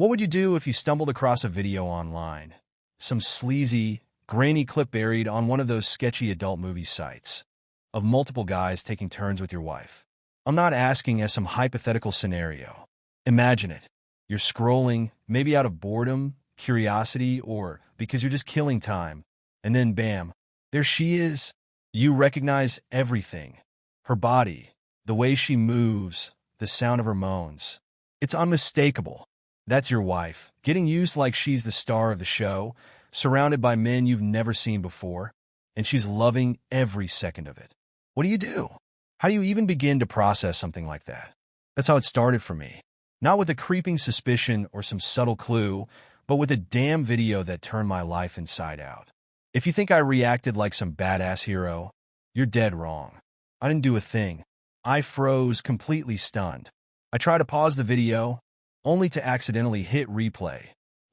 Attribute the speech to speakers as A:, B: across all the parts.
A: What would you do if you stumbled across a video online? Some sleazy, grainy clip buried on one of those sketchy adult movie sites of multiple guys taking turns with your wife. I'm not asking as some hypothetical scenario. Imagine it. You're scrolling, maybe out of boredom, curiosity, or because you're just killing time. And then bam, there she is. You recognize everything. Her body, the way she moves, the sound of her moans. It's unmistakable. That's your wife, getting used like she's the star of the show, surrounded by men you've never seen before, and she's loving every second of it. What do you do? How do you even begin to process something like that? That's how it started for me. Not with a creeping suspicion or some subtle clue, but with a damn video that turned my life inside out. If you think I reacted like some badass hero, you're dead wrong. I didn't do a thing. I froze, completely stunned. I tried to pause the video, only to accidentally hit replay,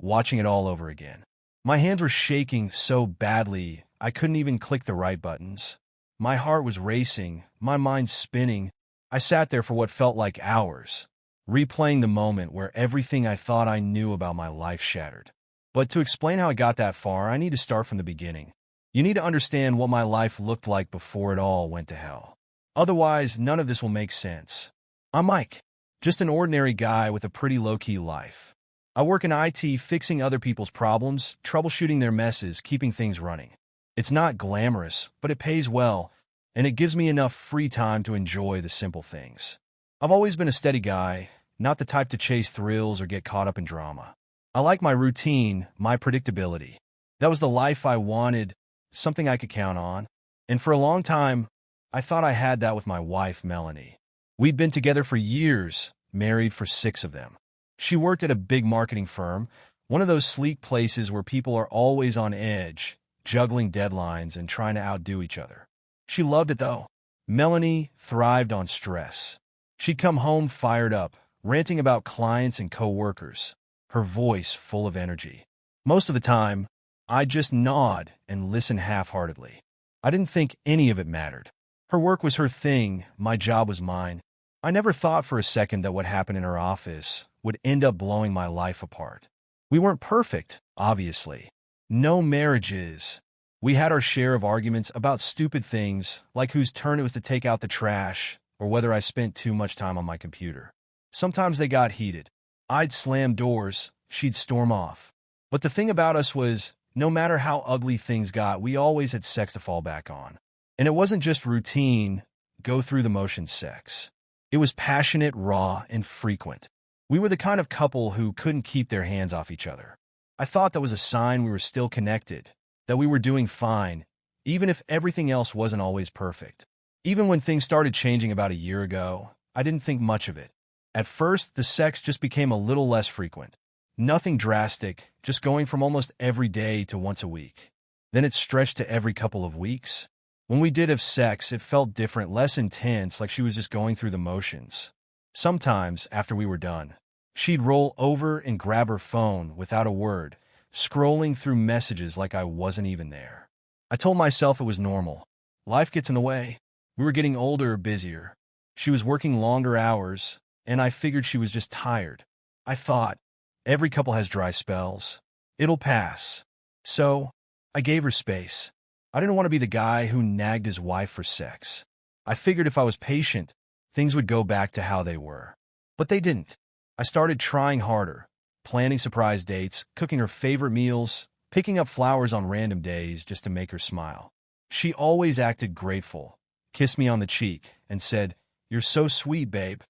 A: watching it all over again. My hands were shaking so badly, I couldn't even click the right buttons. My heart was racing, my mind spinning. I sat there for what felt like hours, replaying the moment where everything I thought I knew about my life shattered. But to explain how I got that far, I need to start from the beginning. You need to understand what my life looked like before it all went to hell. Otherwise, none of this will make sense. I'm Mike, just an ordinary guy with a pretty low-key life. I work in IT, fixing other people's problems, troubleshooting their messes, keeping things running. It's not glamorous, but it pays well, and it gives me enough free time to enjoy the simple things. I've always been a steady guy, not the type to chase thrills or get caught up in drama. I like my routine, my predictability. That was the life I wanted, something I could count on. And for a long time, I thought I had that with my wife, Melanie. We'd been together for years, married for 6 of them. She worked at a big marketing firm, one of those sleek places where people are always on edge, juggling deadlines and trying to outdo each other. She loved it, though. Melanie thrived on stress. She'd come home fired up, ranting about clients and coworkers, her voice full of energy. Most of the time, I'd just nod and listen half-heartedly. I didn't think any of it mattered. Her work was her thing, my job was mine. I never thought for a second that what happened in her office would end up blowing my life apart. We weren't perfect, obviously. No marriages. We had our share of arguments about stupid things, like whose turn it was to take out the trash, or whether I spent too much time on my computer. Sometimes they got heated. I'd slam doors, she'd storm off. But the thing about us was, no matter how ugly things got, we always had sex to fall back on. And it wasn't just routine, go-through-the-motions sex. It was passionate, raw, and frequent. We were the kind of couple who couldn't keep their hands off each other. I thought that was a sign we were still connected, that we were doing fine, even if everything else wasn't always perfect. Even when things started changing about a year ago, I didn't think much of it. At first, the sex just became a little less frequent. Nothing drastic, just going from almost every day to once a week. Then it stretched to every couple of weeks. When we did have sex, it felt different, less intense, like she was just going through the motions. Sometimes, after we were done, she'd roll over and grab her phone without a word, scrolling through messages like I wasn't even there. I told myself it was normal. Life gets in the way. We were getting older, busier. She was working longer hours, and I figured she was just tired. I thought, every couple has dry spells. It'll pass. So, I gave her space. I didn't want to be the guy who nagged his wife for sex. I figured if I was patient, things would go back to how they were. But they didn't. I started trying harder, planning surprise dates, cooking her favorite meals, picking up flowers on random days just to make her smile. She always acted grateful, kissed me on the cheek, and said, "You're so sweet, babe."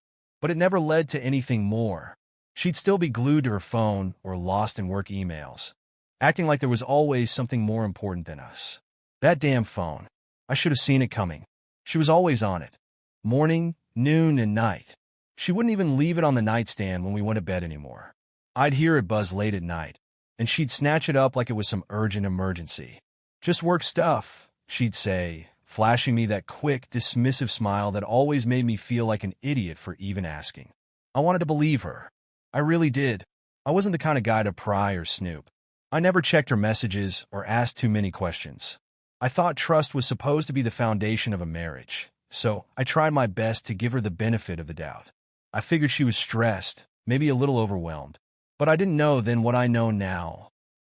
A: But it never led to anything more. She'd still be glued to her phone or lost in work emails, acting like there was always something more important than us. That damn phone. I should have seen it coming. She was always on it. Morning, noon, and night. She wouldn't even leave it on the nightstand when we went to bed anymore. I'd hear it buzz late at night, and she'd snatch it up like it was some urgent emergency. "Just work stuff," she'd say, flashing me that quick, dismissive smile that always made me feel like an idiot for even asking. I wanted to believe her. I really did. I wasn't the kind of guy to pry or snoop. I never checked her messages or asked too many questions. I thought trust was supposed to be the foundation of a marriage, so I tried my best to give her the benefit of the doubt. I figured she was stressed, maybe a little overwhelmed. But I didn't know then what I know now,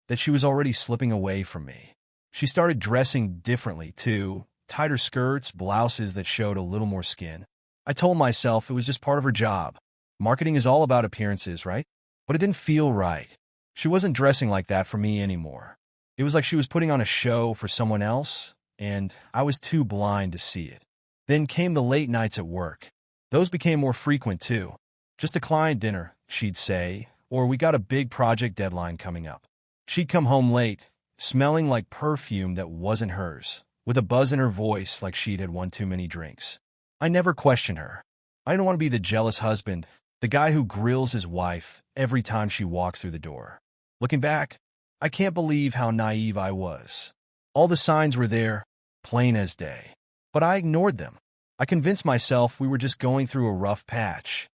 A: that she was already slipping away from me. She started dressing differently, too. Tighter skirts, blouses that showed a little more skin. I told myself it was just part of her job. Marketing is all about appearances, right? But it didn't feel right. She wasn't dressing like that for me anymore. It was like she was putting on a show for someone else, and I was too blind to see it. Then came the late nights at work. Those became more frequent, too. Just a client dinner, she'd say, or we got a big project deadline coming up. She'd come home late, smelling like perfume that wasn't hers, with a buzz in her voice like she'd had one too many drinks. I never questioned her. I didn't want to be the jealous husband, the guy who grills his wife every time she walks through the door. Looking back, I can't believe how naive I was. All the signs were there, plain as day. But I ignored them. I convinced myself we were just going through a rough patch,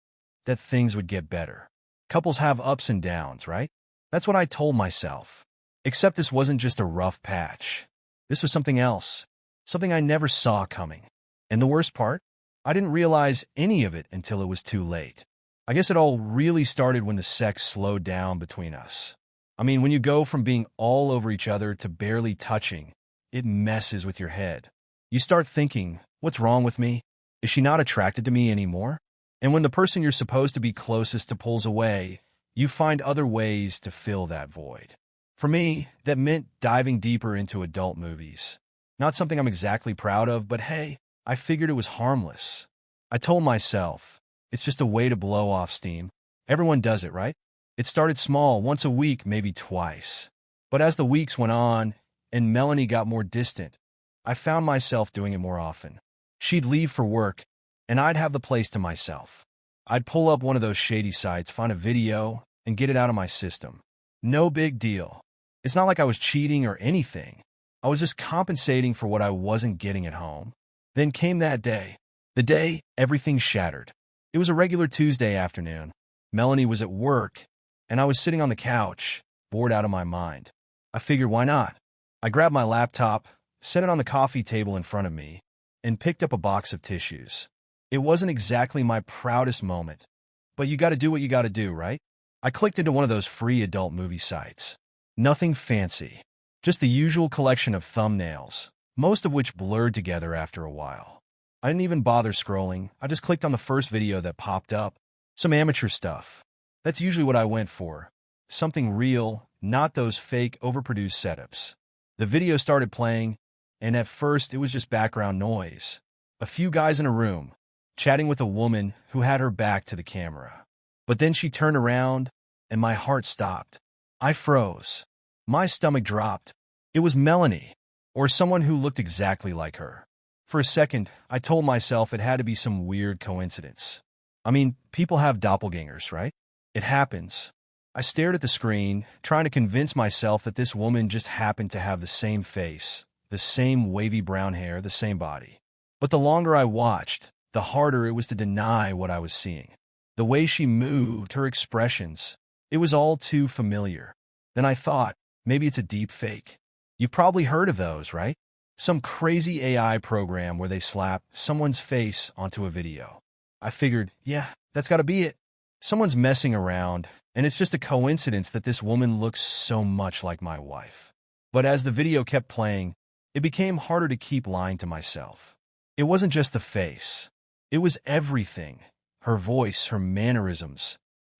A: that things would get better. Couples have ups and downs, right? That's what I told myself. Except this wasn't just a rough patch. This was something else, something I never saw coming. And the worst part? I didn't realize any of it until it was too late. I guess it all really started when the sex slowed down between us. I mean, when you go from being all over each other to barely touching, it messes with your head. You start thinking, what's wrong with me? Is she not attracted to me anymore? And when the person you're supposed to be closest to pulls away, you find other ways to fill that void. For me, that meant diving deeper into adult movies. Not something I'm exactly proud of, but hey, I figured it was harmless. I told myself, it's just a way to blow off steam. Everyone does it, right? It started small, once a week, maybe twice. But as the weeks went on, and Melanie got more distant, I found myself doing it more often. She'd leave for work, and I'd have the place to myself. I'd pull up one of those shady sites, find a video, and get it out of my system. No big deal. It's not like I was cheating or anything. I was just compensating for what I wasn't getting at home. Then came that day. The day everything shattered. It was a regular Tuesday afternoon. Melanie was at work, and I was sitting on the couch, bored out of my mind. I figured, why not? I grabbed my laptop, set it on the coffee table in front of me, and picked up a box of tissues. It wasn't exactly my proudest moment, but you gotta do what you gotta do, right? I clicked into one of those free adult movie sites. Nothing fancy, just the usual collection of thumbnails, most of which blurred together after a while. I didn't even bother scrolling. I just clicked on the first video that popped up. Some amateur stuff. That's usually what I went for. Something real, not those fake, overproduced setups. The video started playing, and at first it was just background noise. A few guys in a room, chatting with a woman who had her back to the camera. But then she turned around, and my heart stopped. I froze. My stomach dropped. It was Melanie, or someone who looked exactly like her. For a second, I told myself it had to be some weird coincidence. I mean, people have doppelgangers, right? It happens. I stared at the screen, trying to convince myself that this woman just happened to have the same face, the same wavy brown hair, the same body. But the longer I watched, the harder it was to deny what I was seeing. The way she moved, her expressions, it was all too familiar. Then I thought, maybe it's a deep fake. You've probably heard of those, right? Some crazy AI program where they slap someone's face onto a video. I figured, yeah, that's gotta be it. Someone's messing around, and it's just a coincidence that this woman looks so much like my wife. But as the video kept playing, it became harder to keep lying to myself. It wasn't just the face. It was everything. Her voice, her mannerisms,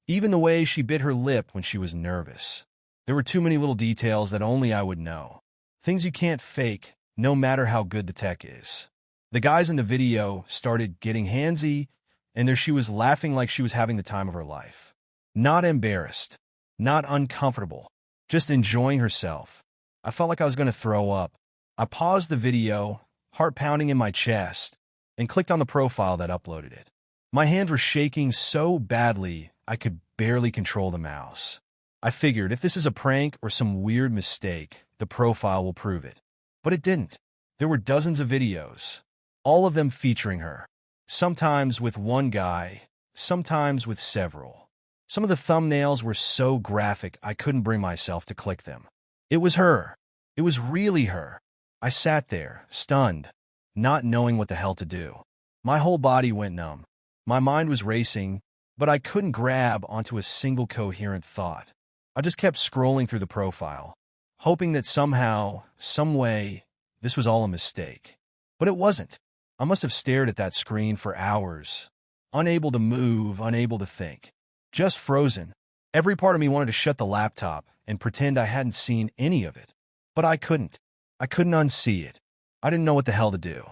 A: even the way she bit her lip when she was nervous. There were too many little details that only I would know. Things you can't fake, no matter how good the tech is. The guys in the video started getting handsy, and there she was laughing like she was having the time of her life. Not embarrassed, not uncomfortable, just enjoying herself. I felt like I was going to throw up. I paused the video, heart pounding in my chest, and clicked on the profile that uploaded it. My hands were shaking so badly I could barely control the mouse. I figured if this is a prank or some weird mistake, the profile will prove it. But it didn't. There were dozens of videos, all of them featuring her. Sometimes with one guy, sometimes with several. Some of the thumbnails were so graphic I couldn't bring myself to click them. It was her. It was really her. I sat there, stunned, not knowing what the hell to do. My whole body went numb. My mind was racing, but I couldn't grab onto a single coherent thought. I just kept scrolling through the profile, hoping that somehow, some way, this was all a mistake. But it wasn't. I must have stared at that screen for hours, unable to move, unable to think. Just frozen. Every part of me wanted to shut the laptop and pretend I hadn't seen any of it. But I couldn't. I couldn't unsee it. I didn't know what the hell to do.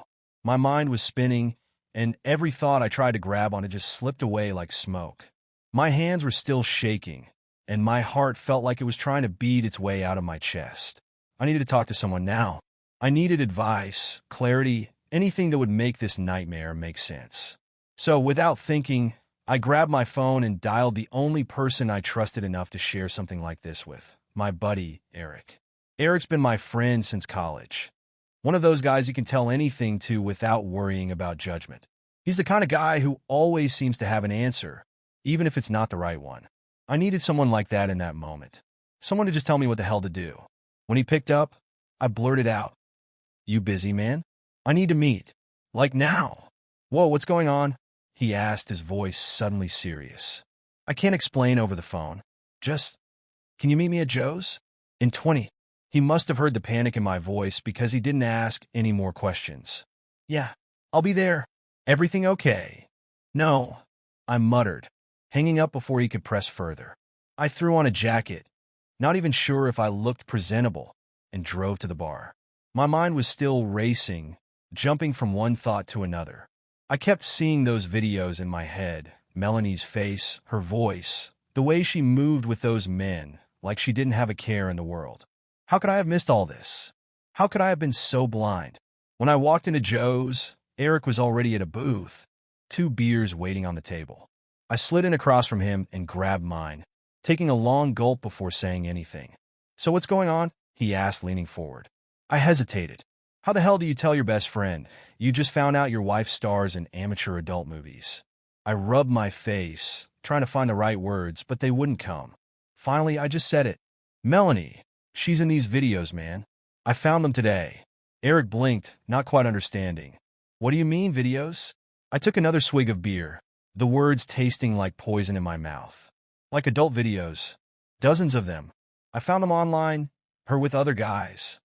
A: My mind was spinning, and every thought I tried to grab on it just slipped away like smoke. My hands were still shaking, and my heart felt like it was trying to beat its way out of my chest. I needed to talk to someone now. I needed advice, clarity, anything that would make this nightmare make sense. So, without thinking, I grabbed my phone and dialed the only person I trusted enough to share something like this with, my buddy, Eric. Eric's been my friend since college. One of those guys you can tell anything to without worrying about judgment. He's the kind of guy who always seems to have an answer, even if it's not the right one. I needed someone like that in that moment. Someone to just tell me what the hell to do. When he picked up, I blurted out, "You busy, man? I need to meet. Like now." "Whoa, what's going on?" he asked, his voice suddenly serious. "I can't explain over the phone. Just, can you meet me at Joe's?" In 20. He must have heard the panic in my voice because he didn't ask any more questions. "Yeah, I'll be there. Everything okay?" "No," I muttered, hanging up before he could press further. I threw on a jacket, not even sure if I looked presentable, and drove to the bar. My mind was still racing, jumping from one thought to another. I kept seeing those videos in my head, Melanie's face, her voice, the way she moved with those men, like she didn't have a care in the world. How could I have missed all this? How could I have been so blind? When I walked into Joe's, Eric was already at a booth, 2 beers waiting on the table. I slid in across from him and grabbed mine, taking a long gulp before saying anything. "So what's going on?" he asked, leaning forward. I hesitated. "How the hell do you tell your best friend you just found out your wife stars in amateur adult movies?" I rubbed my face, trying to find the right words, but they wouldn't come. Finally, I just said it. "Melanie. She's in these videos, man. I found them today." Eric blinked, not quite understanding. "What do you mean, videos?" I took another swig of beer, the words tasting like poison in my mouth. "Like adult videos. Dozens of them. I found them online, her with other guys."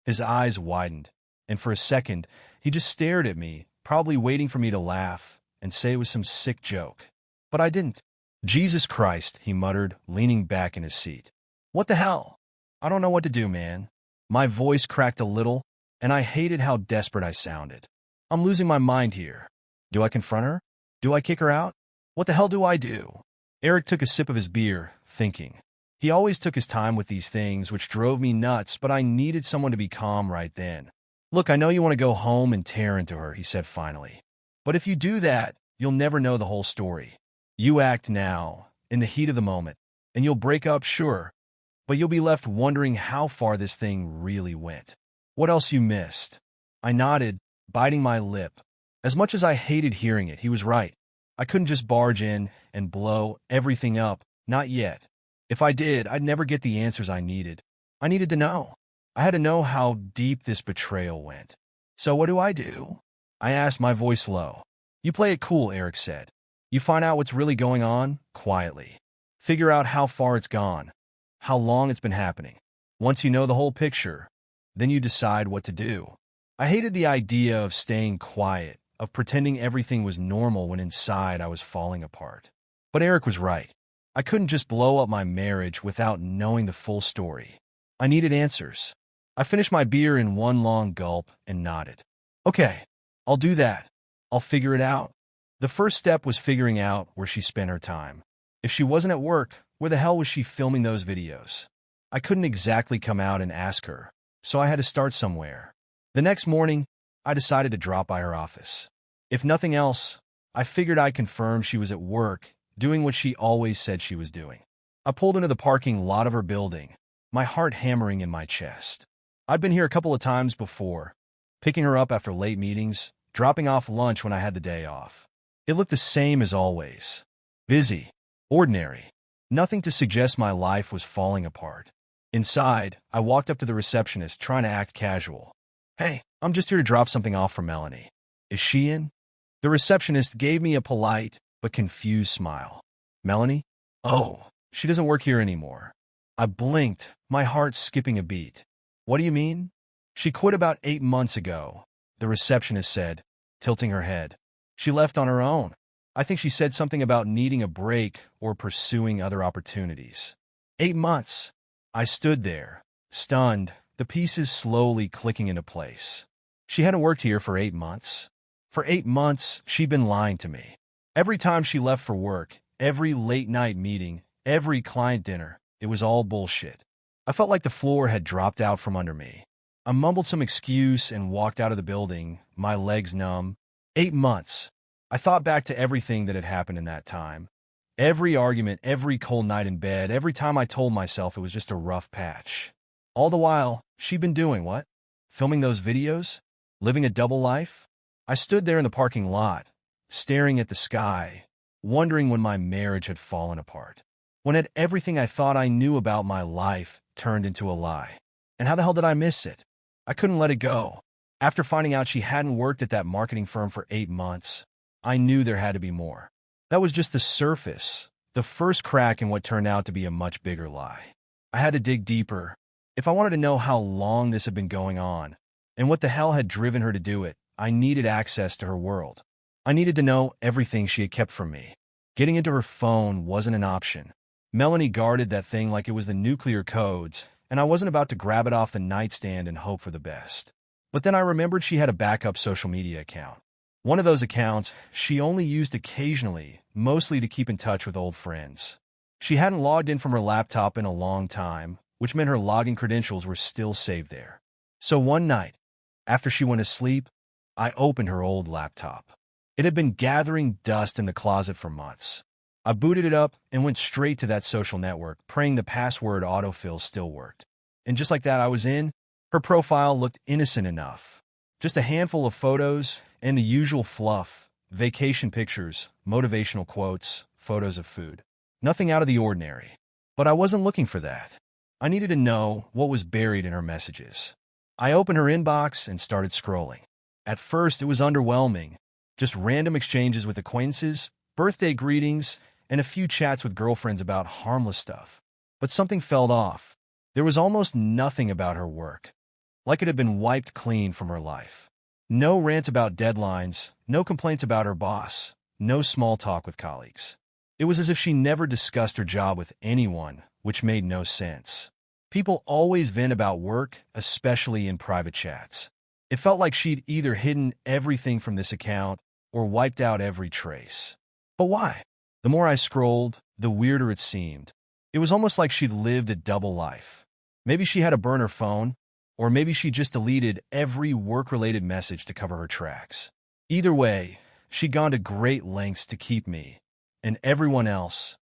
A: His eyes widened, and for a second, he just stared at me, probably waiting for me to laugh and say it was some sick joke. But I didn't. "Jesus Christ," he muttered, leaning back in his seat. "What the hell? I don't know what to do, man." My voice cracked a little, and I hated how desperate I sounded. "I'm losing my mind here. Do I confront her? Do I kick her out? What the hell do I do?" Eric took a sip of his beer, thinking. He always took his time with these things, which drove me nuts, but I needed someone to be calm right then. "Look, I know you want to go home and tear into her," he said finally. "But if you do that, you'll never know the whole story. You act now, in the heat of the moment, and you'll break up, sure, but you'll be left wondering how far this thing really went. What else you missed?" I nodded, biting my lip. As much as I hated hearing it, he was right. I couldn't just barge in and blow everything up, not yet. If I did, I'd never get the answers I needed. I needed to know. I had to know how deep this betrayal went. "So what do?" I asked, my voice low. "You play it cool," Eric said. "You find out what's really going on, quietly. Figure out how far it's gone, how long it's been happening. Once you know the whole picture, then you decide what to do." I hated the idea of staying quiet, of pretending everything was normal when inside I was falling apart. But Eric was right. I couldn't just blow up my marriage without knowing the full story. I needed answers. I finished my beer in one long gulp and nodded. "Okay, I'll do that. I'll figure it out." The first step was figuring out where she spent her time. If she wasn't at work, where the hell was she filming those videos? I couldn't exactly come out and ask her, so I had to start somewhere. The next morning, I decided to drop by her office. If nothing else, I figured I'd confirm she was at work, doing what she always said she was doing. I pulled into the parking lot of her building, my heart hammering in my chest. I'd been here a couple of times before, picking her up after late meetings, dropping off lunch when I had the day off. It looked the same as always. Busy, ordinary, nothing to suggest my life was falling apart. Inside, I walked up to the receptionist, trying to act casual. "Hey, I'm just here to drop something off for Melanie. Is she in?" The receptionist gave me a polite but confused smile. Melanie? Oh, she doesn't work here anymore. I blinked, my heart skipping a beat. What do you mean? She quit about 8 months ago, the receptionist said, tilting her head. She left on her own. I think she said something about needing a break or pursuing other opportunities. 8 months. I stood there, stunned, the pieces slowly clicking into place. She hadn't worked here for 8 months. For 8 months, she'd been lying to me. Every time she left for work, every late-night meeting, every client dinner, it was all bullshit. I felt like the floor had dropped out from under me. I mumbled some excuse and walked out of the building, my legs numb. 8 months. I thought back to everything that had happened in that time. Every argument, every cold night in bed, every time I told myself it was just a rough patch. All the while, she'd been doing what? Filming those videos? Living a double life? I stood there in the parking lot, staring at the sky, wondering when my marriage had fallen apart. When had everything I thought I knew about my life turned into a lie? And how the hell did I miss it? I couldn't let it go. After finding out she hadn't worked at that marketing firm for 8 months, I knew there had to be more. That was just the surface, the first crack in what turned out to be a much bigger lie. I had to dig deeper. If I wanted to know how long this had been going on, and what the hell had driven her to do it, I needed access to her world. I needed to know everything she had kept from me. Getting into her phone wasn't an option. Melanie guarded that thing like it was the nuclear codes, and I wasn't about to grab it off the nightstand and hope for the best. But then I remembered she had a backup social media account. One of those accounts she only used occasionally, mostly to keep in touch with old friends. She hadn't logged in from her laptop in a long time, which meant her login credentials were still saved there. So one night, after she went to sleep, I opened her old laptop. It had been gathering dust in the closet for months. I booted it up and went straight to that social network, praying the password autofill still worked. And just like that, I was in. Her profile looked innocent enough. Just a handful of photos and the usual fluff, vacation pictures, motivational quotes, photos of food. Nothing out of the ordinary. But I wasn't looking for that. I needed to know what was buried in her messages. I opened her inbox and started scrolling. At first, it was underwhelming. Just random exchanges with acquaintances, birthday greetings, and a few chats with girlfriends about harmless stuff. But something fell off. There was almost nothing about her work, like it had been wiped clean from her life. No rants about deadlines, no complaints about her boss, no small talk with colleagues. It was as if she never discussed her job with anyone, which made no sense. People always vent about work, especially in private chats. It felt like she'd either hidden everything from this account or wiped out every trace. But why? The more I scrolled, the weirder it seemed. It was almost like she'd lived a double life. Maybe she had a burner phone, or maybe she just deleted every work-related message to cover her tracks. Either way, she'd gone to great lengths to keep me, and everyone else,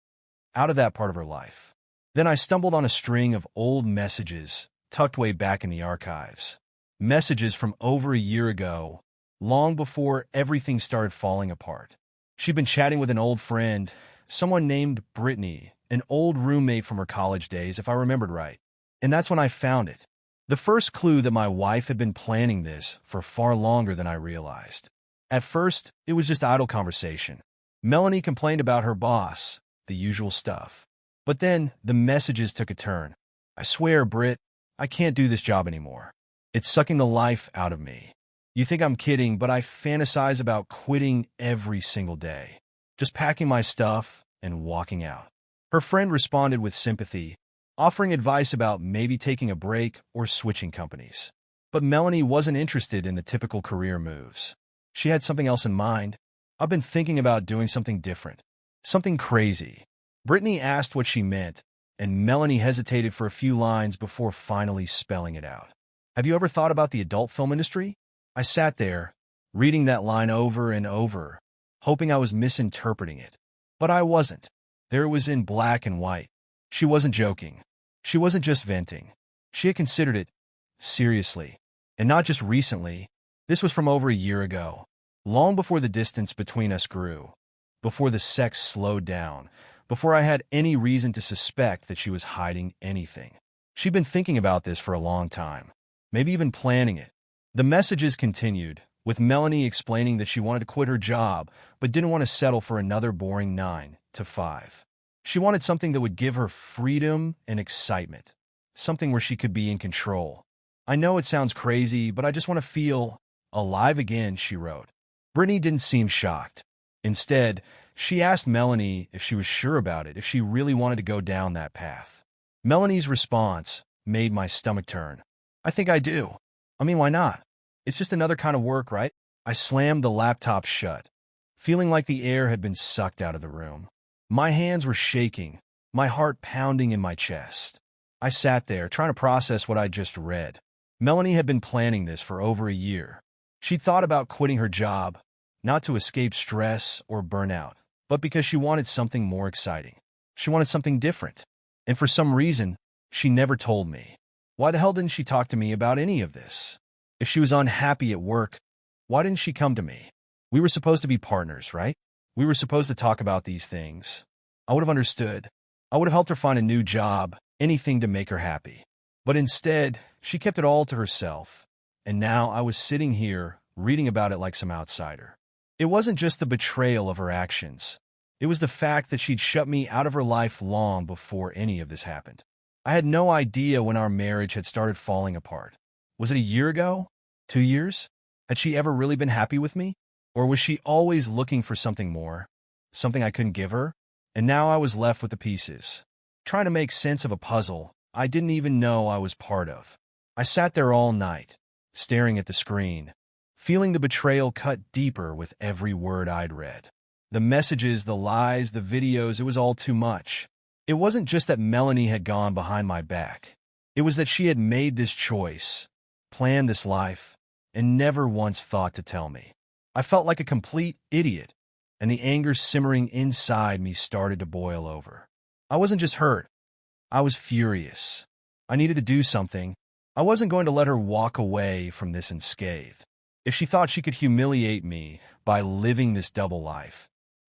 A: out of that part of her life. Then I stumbled on a string of old messages tucked way back in the archives. Messages from over a year ago, long before everything started falling apart. She'd been chatting with an old friend, someone named Brittany, an old roommate from her college days, if I remembered right. And that's when I found it. The first clue that my wife had been planning this for far longer than I realized. At first, it was just idle conversation. Melanie complained about her boss, the usual stuff. But then, the messages took a turn. I swear, Britt, I can't do this job anymore. It's sucking the life out of me. You think I'm kidding, but I fantasize about quitting every single day. Just packing my stuff and walking out. Her friend responded with sympathy, offering advice about maybe taking a break or switching companies. But Melanie wasn't interested in the typical career moves. She had something else in mind. I've been thinking about doing something different. Something crazy. Brittany asked what she meant, and Melanie hesitated for a few lines before finally spelling it out. Have you ever thought about the adult film industry? I sat there, reading that line over and over, hoping I was misinterpreting it. But I wasn't. There it was in black and white. She wasn't joking. She wasn't just venting. She had considered it seriously. And not just recently. This was from over a year ago, long before the distance between us grew, before the sex slowed down, before I had any reason to suspect that she was hiding anything. She'd been thinking about this for a long time, maybe even planning it. The messages continued, with Melanie explaining that she wanted to quit her job, but didn't want to settle for another boring 9 to 5. She wanted something that would give her freedom and excitement, something where she could be in control. I know it sounds crazy, but I just want to feel alive again, she wrote. Brittany didn't seem shocked. Instead, she asked Melanie if she was sure about it, if she really wanted to go down that path. Melanie's response made my stomach turn. I think I do. I mean, why not? It's just another kind of work, right? I slammed the laptop shut, feeling like the air had been sucked out of the room. My hands were shaking, my heart pounding in my chest. I sat there, trying to process what I'd just read. Melanie had been planning this for over a year. She'd thought about quitting her job, not to escape stress or burnout, but because she wanted something more exciting. She wanted something different. And for some reason, she never told me. Why the hell didn't she talk to me about any of this? If she was unhappy at work, why didn't she come to me? We were supposed to be partners, right? We were supposed to talk about these things. I would have understood. I would have helped her find a new job, anything to make her happy. But instead, she kept it all to herself. And now I was sitting here, reading about it like some outsider. It wasn't just the betrayal of her actions. It was the fact that she'd shut me out of her life long before any of this happened. I had no idea when our marriage had started falling apart. Was it a year ago? 2 years? Had she ever really been happy with me? Or was she always looking for something more? Something I couldn't give her? And now I was left with the pieces, trying to make sense of a puzzle I didn't even know I was part of. I sat there all night, staring at the screen, feeling the betrayal cut deeper with every word I'd read. The messages, the lies, the videos, it was all too much. It wasn't just that Melanie had gone behind my back. It was that she had made this choice, planned this life, and never once thought to tell me. I felt like a complete idiot, and the anger simmering inside me started to boil over. I wasn't just hurt. I was furious. I needed to do something. I wasn't going to let her walk away from this unscathed. If she thought she could humiliate me by living this double life,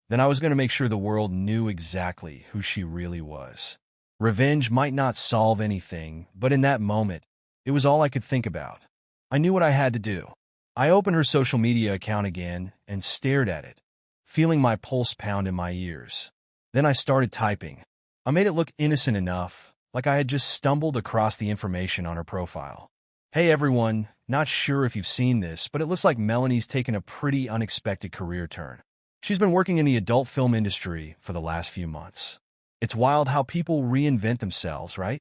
A: then I was going to make sure the world knew exactly who she really was. Revenge might not solve anything, but in that moment, it was all I could think about. I knew what I had to do. I opened her social media account again and stared at it, feeling my pulse pound in my ears. Then I started typing. I made it look innocent enough, like I had just stumbled across the information on her profile. Hey everyone, not sure if you've seen this, but it looks like Melanie's taken a pretty unexpected career turn. She's been working in the adult film industry for the last few months. It's wild how people reinvent themselves, right?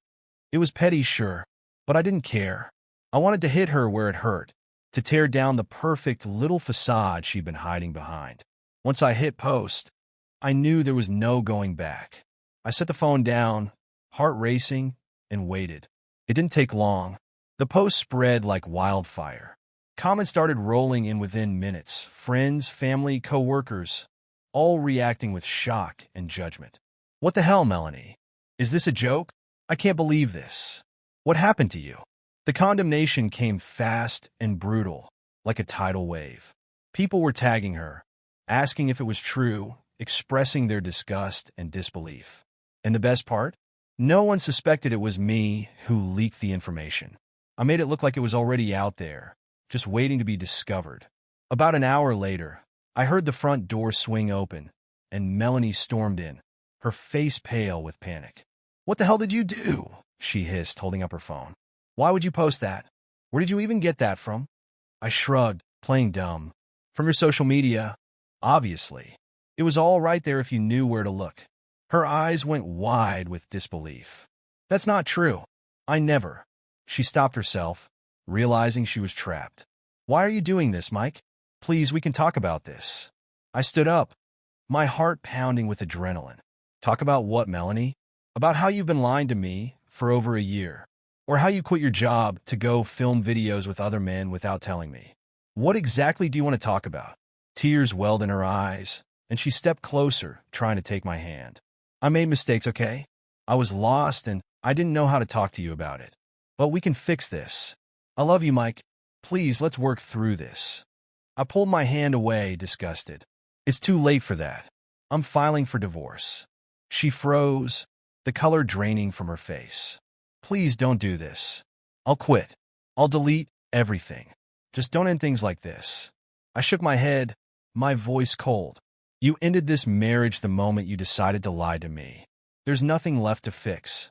A: It was petty, sure, but I didn't care. I wanted to hit her where it hurt, to tear down the perfect little facade she'd been hiding behind. Once I hit post, I knew there was no going back. I set the phone down, heart racing, and waited. It didn't take long. The post spread like wildfire. Comments started rolling in within minutes. Friends, family, co-workers, all reacting with shock and judgment. What the hell, Melanie? Is this a joke? I can't believe this. What happened to you? The condemnation came fast and brutal, like a tidal wave. People were tagging her, asking if it was true, expressing their disgust and disbelief. And the best part? No one suspected it was me who leaked the information. I made it look like it was already out there, just waiting to be discovered. About an hour later, I heard the front door swing open, and Melanie stormed in, her face pale with panic. What the hell did you do? She hissed, holding up her phone. Why would you post that? Where did you even get that from? I shrugged, playing dumb. From your social media, obviously. It was all right there if you knew where to look. Her eyes went wide with disbelief. That's not true. I never. She stopped herself, realizing she was trapped. Why are you doing this, Mike? Please, we can talk about this. I stood up, my heart pounding with adrenaline. Talk about what, Melanie? About how you've been lying to me for over a year. Or how you quit your job to go film videos with other men without telling me. What exactly do you want to talk about? Tears welled in her eyes, and she stepped closer, trying to take my hand. I made mistakes, okay? I was lost, and I didn't know how to talk to you about it. But we can fix this. I love you, Mike. Please, let's work through this. I pulled my hand away, disgusted. It's too late for that. I'm filing for divorce. She froze, the color draining from her face. Please don't do this. I'll quit. I'll delete everything. Just don't end things like this. I shook my head, my voice cold. You ended this marriage the moment you decided to lie to me. There's nothing left to fix.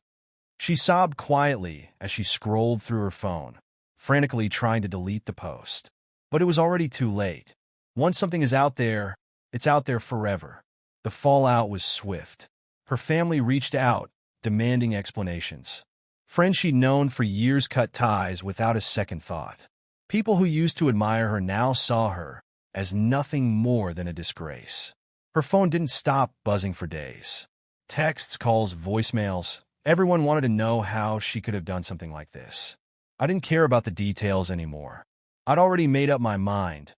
A: She sobbed quietly as she scrolled through her phone, frantically trying to delete the post. But it was already too late. Once something is out there, it's out there forever. The fallout was swift. Her family reached out, demanding explanations. Friends she'd known for years cut ties without a second thought. People who used to admire her now saw her as nothing more than a disgrace. Her phone didn't stop buzzing for days. Texts, calls, voicemails. Everyone wanted to know how she could have done something like this. I didn't care about the details anymore. I'd already made up my mind,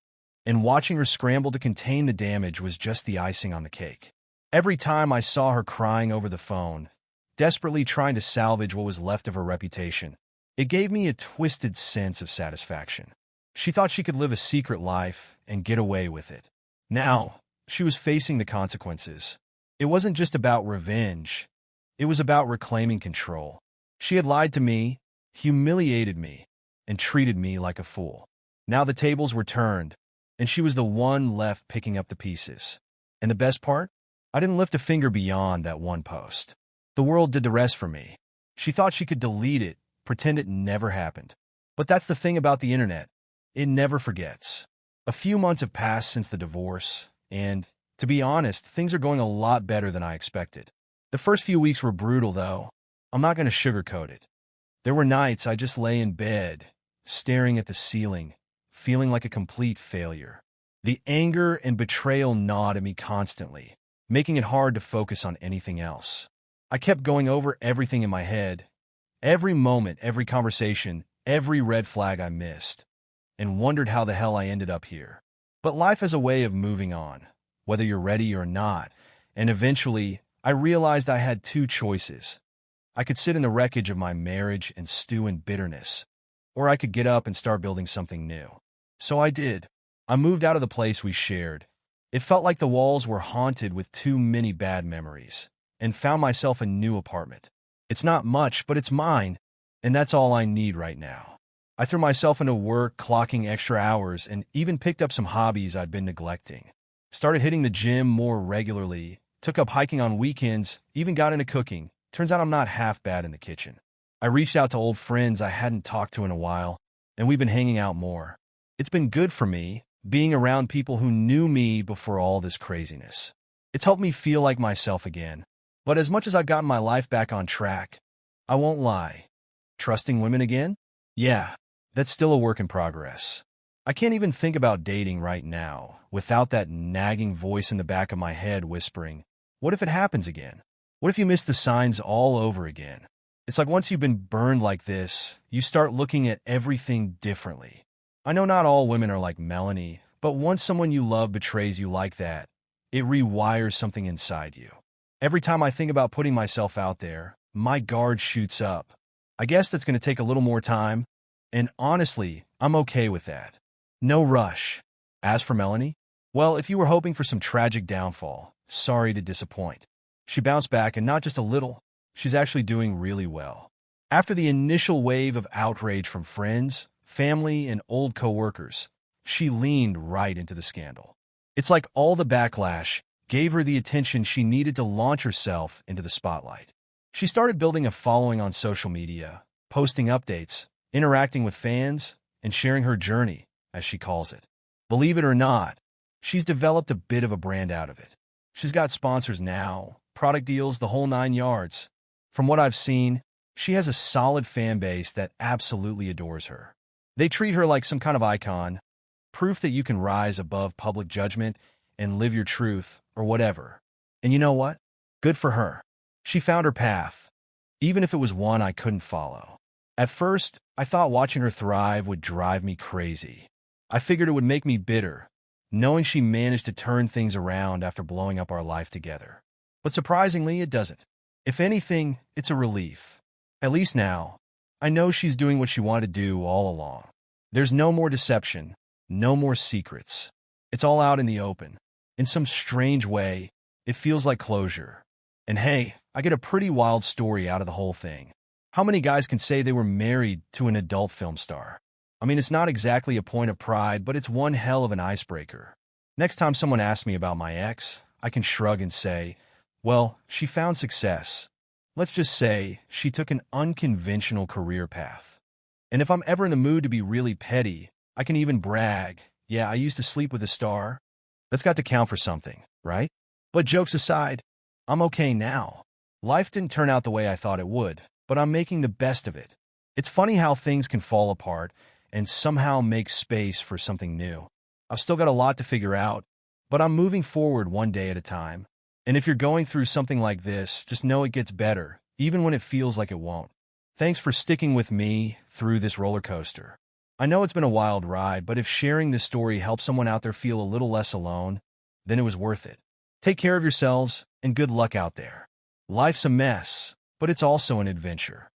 A: and watching her scramble to contain the damage was just the icing on the cake. Every time I saw her crying over the phone, desperately trying to salvage what was left of her reputation, it gave me a twisted sense of satisfaction. She thought she could live a secret life and get away with it. Now, she was facing the consequences. It wasn't just about revenge. It was about reclaiming control. She had lied to me, humiliated me, and treated me like a fool. Now the tables were turned, and she was the one left picking up the pieces. And the best part? I didn't lift a finger beyond that one post. The world did the rest for me. She thought she could delete it, pretend it never happened. But that's the thing about the internet. It never forgets. A few months have passed since the divorce, and, to be honest, things are going a lot better than I expected. The first few weeks were brutal, though. I'm not going to sugarcoat it. There were nights I just lay in bed, staring at the ceiling, feeling like a complete failure. The anger and betrayal gnawed at me constantly, making it hard to focus on anything else. I kept going over everything in my head, every moment, every conversation, every red flag I missed, and wondered how the hell I ended up here. But life has a way of moving on, whether you're ready or not, and eventually, I realized I had two choices. I could sit in the wreckage of my marriage and stew in bitterness, or I could get up and start building something new. So I did. I moved out of the place we shared. It felt like the walls were haunted with too many bad memories, and found myself a new apartment. It's not much, but it's mine, and that's all I need right now. I threw myself into work, clocking extra hours, and even picked up some hobbies I'd been neglecting. Started hitting the gym more regularly, took up hiking on weekends, even got into cooking. Turns out I'm not half bad in the kitchen. I reached out to old friends I hadn't talked to in a while, and we've been hanging out more. It's been good for me, being around people who knew me before all this craziness. It's helped me feel like myself again. But as much as I've gotten my life back on track, I won't lie. Trusting women again? Yeah, that's still a work in progress. I can't even think about dating right now without that nagging voice in the back of my head whispering, what if it happens again? What if you miss the signs all over again? It's like once you've been burned like this, you start looking at everything differently. I know not all women are like Melanie, but once someone you love betrays you like that, it rewires something inside you. Every time I think about putting myself out there, my guard shoots up. I guess that's going to take a little more time, and honestly, I'm okay with that. No rush. As for Melanie, well, if you were hoping for some tragic downfall, sorry to disappoint. She bounced back, and not just a little. She's actually doing really well. After the initial wave of outrage from friends, family, and old coworkers, she leaned right into the scandal. It's like all the backlash gave her the attention she needed to launch herself into the spotlight. She started building a following on social media, posting updates, interacting with fans, and sharing her journey, as she calls it. Believe it or not, she's developed a bit of a brand out of it. She's got sponsors now, product deals, the whole 9 yards. From what I've seen, she has a solid fan base that absolutely adores her. They treat her like some kind of icon, proof that you can rise above public judgment and live your truth, or whatever. And you know what? Good for her. She found her path, even if it was one I couldn't follow. At first, I thought watching her thrive would drive me crazy. I figured it would make me bitter, knowing she managed to turn things around after blowing up our life together. But surprisingly, it doesn't. If anything, it's a relief. At least now, I know she's doing what she wanted to do all along. There's no more deception, no more secrets. It's all out in the open. In some strange way, it feels like closure. And hey, I get a pretty wild story out of the whole thing. How many guys can say they were married to an adult film star? I mean, it's not exactly a point of pride, but it's one hell of an icebreaker. Next time someone asks me about my ex, I can shrug and say, Well, she found success. Let's just say she took an unconventional career path. And if I'm ever in the mood to be really petty, I can even brag. Yeah, I used to sleep with a star. That's got to count for something, right? But jokes aside, I'm okay now. Life didn't turn out the way I thought it would, but I'm making the best of it. It's funny how things can fall apart and somehow make space for something new. I've still got a lot to figure out, but I'm moving forward one day at a time. And if you're going through something like this, just know it gets better, even when it feels like it won't. Thanks for sticking with me through this roller coaster. I know it's been a wild ride, but if sharing this story helps someone out there feel a little less alone, then it was worth it. Take care of yourselves, and good luck out there. Life's a mess, but it's also an adventure.